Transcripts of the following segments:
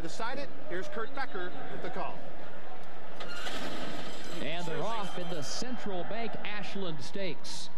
decide it. Here's Kurt Becker with the call. And they're off in the Central Bank Ashland Stakes.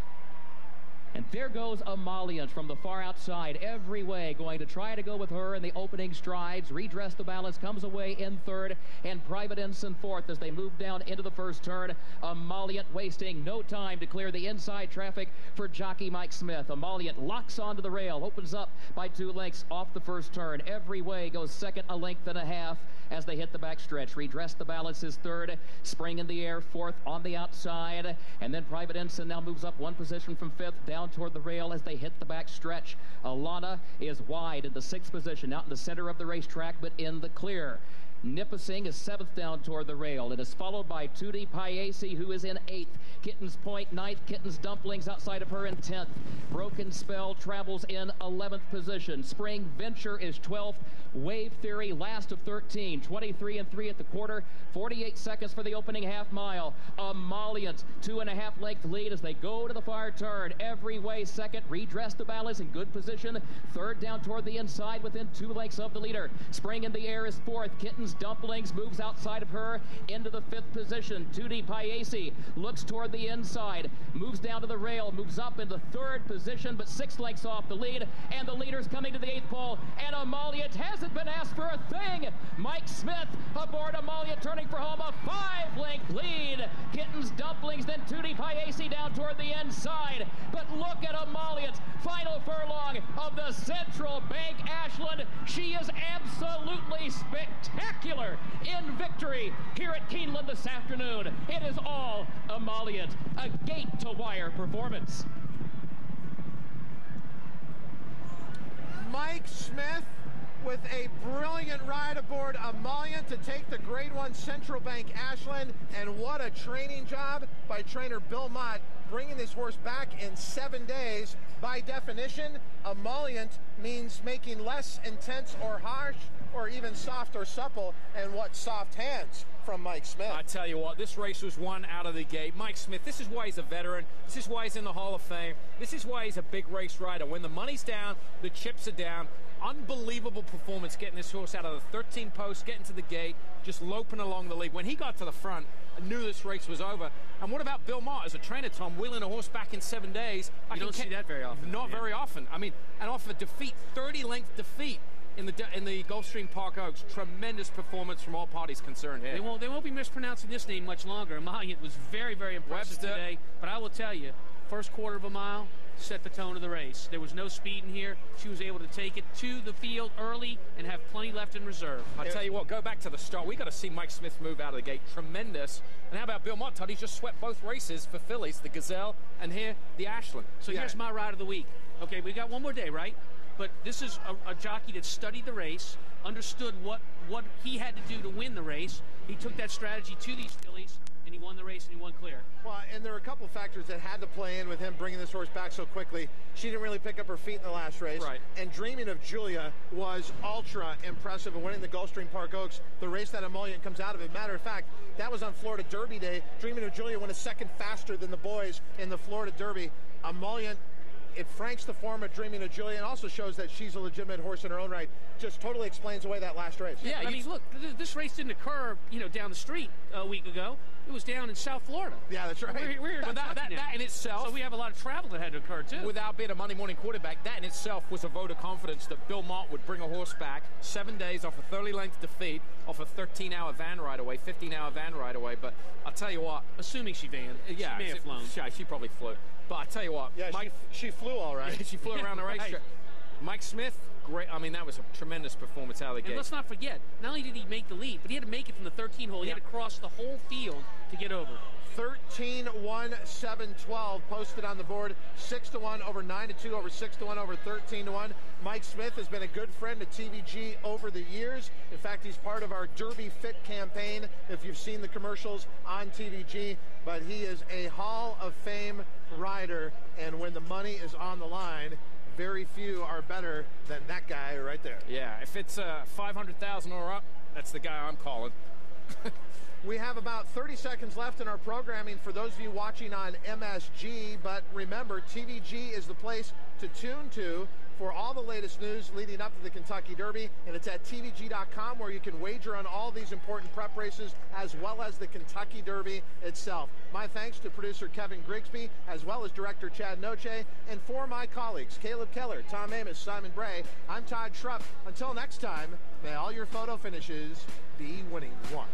And there goes Emollient from the far outside, every way, going to try to go with her in the opening strides. Redress the balance, comes away in third, and Private Ensign fourth as they move down into the first turn. Emollient wasting no time to clear the inside traffic for jockey Mike Smith. Emollient locks onto the rail, opens up by 2 lengths off the first turn. Every way goes second, a length and a half as they hit the back stretch. Redress the balance is third, Spring in the air fourth on the outside, and then Private Ensign now moves up 1 position from fifth down toward the rail as they hit the back stretch. Alana is wide in the 6th position, out in the center of the racetrack, but in the clear. Nipissing is 7th down toward the rail. It is followed by Tutti Paesi, who is in 8th. Kitten's Point 9th. Kitten's Dumplings outside of her in 10th. Broken Spell travels in 11th position. Spring Venture is 12th. Wave Theory last of 13. 23 and 3 at the quarter. 48 seconds for the opening half mile. Emollient 2.5 length lead as they go to the far turn. Every way second. Redress the balance in good position. Third down toward the inside within 2 lengths of the leader. Spring in the air is 4th. Kitten's Dumplings moves outside of her into the 5th position. Tutti Paesi looks toward the inside, moves down to the rail, moves up in the 3rd position, but 6 lengths off the lead, and the leader's coming to the 8th pole, and Emollient hasn't been asked for a thing. Mike Smith aboard Emollient, turning for home, a 5-length lead. Kitten's Dumplings, then Tutti Paesi down toward the inside, but look at Emollient, final furlong of the Central Bank Ashland. She is absolutely spectacular in victory here at Keeneland this afternoon. It is all Emollient, a gate-to-wire performance. Mike Smith with a brilliant ride aboard Emollient to take the Grade 1 Central Bank Ashland, and what a training job by trainer Bill Mott, bringing this horse back in 7 days. By definition, Emollient means making less intense or harsh or even soft or supple, and what soft hands from Mike Smith. I tell you what, this race was won out of the gate. Mike Smith, this is why he's a veteran. This is why he's in the Hall of Fame. This is why he's a big race rider. When the money's down, the chips are down. Unbelievable performance getting this horse out of the 13 post, getting to the gate, just loping along the lead. When he got to the front, I knew this race was over. And what about Bill Mott as a trainer, Tom, wheeling a horse back in 7 days? You don't see that very often. Not very often. I mean, and off a defeat, 30-length defeat in the Gulfstream Park Oaks. Tremendous performance from all parties concerned here. They won't be mispronouncing this name much longer. Emollient was very, very impressive today. But I will tell you, first quarter of a mile set the tone of the race. There was no speed in here. She was able to take it to the field early and have plenty left in reserve. I tell you what, go back to the start. We got to see Mike Smith move out of the gate. Tremendous. And how about Bill Mott? He's just swept both races for fillies, the Gazelle and here the Ashland. So here's my ride of the week. Okay, we got one more day, right? But this is a jockey that studied the race, understood what he had to do to win the race. He took that strategy to these fillies, and he won the race, and he won clear. Well, and there are a couple factors that had to play in with him bringing this horse back so quickly. She didn't really pick up her feet in the last race. Right. And Dreaming of Julia was ultra impressive in winning the Gulfstream Park Oaks, the race that Emollient comes out of it. Matter of fact, that was on Florida Derby Day. Dreaming of Julia went a second faster than the boys in the Florida Derby. Emollient, it franks the form of Dreaming of Julia and also shows that she's a legitimate horse in her own right. Just totally explains away that last race. Yeah, I mean, look, this race didn't occur, down the street a week ago. It was down in South Florida. Yeah, that's right. We're that in itself. So we have a lot of travel that had to occur, too. Without being a Monday morning quarterback, that in itself was a vote of confidence that Bill Mott would bring a horse back 7 days off a 30-length defeat, off a 13-hour van ride away, 15-hour van ride away. But I'll tell you what. Assuming she van. Yeah, she may have flown. She probably flew. But I'll tell you what. Yeah, she flew all right. She flew around the racetrack. Right. Mike Smith, great. I mean, that was a tremendous performance out of the gate. And let's not forget, not only did he make the lead, but he had to make it from the 13 hole. He had to cross the whole field to get over. 13-1-7-12 posted on the board. 6-1 over 9-2 over 6-1 over 13-1. Mike Smith has been a good friend to TVG over the years. In fact, he's part of our Derby Fit campaign, if you've seen the commercials on TVG. But he is a Hall of Fame rider, and when the money is on the line, very few are better than that guy right there. Yeah, if it's 500,000 or up, that's the guy I'm calling. We have about 30 seconds left in our programming for those of you watching on MSG, but remember, TVG is the place to tune to for all the latest news leading up to the Kentucky Derby, and it's at tvg.com where you can wager on all these important prep races as well as the Kentucky Derby itself. My thanks to producer Kevin Grigsby as well as director Chad Noche, and for my colleagues Caleb Keller, Tom Amos, Simon Bray, I'm Todd Schrupp. Until next time, may all your photo finishes be winning one.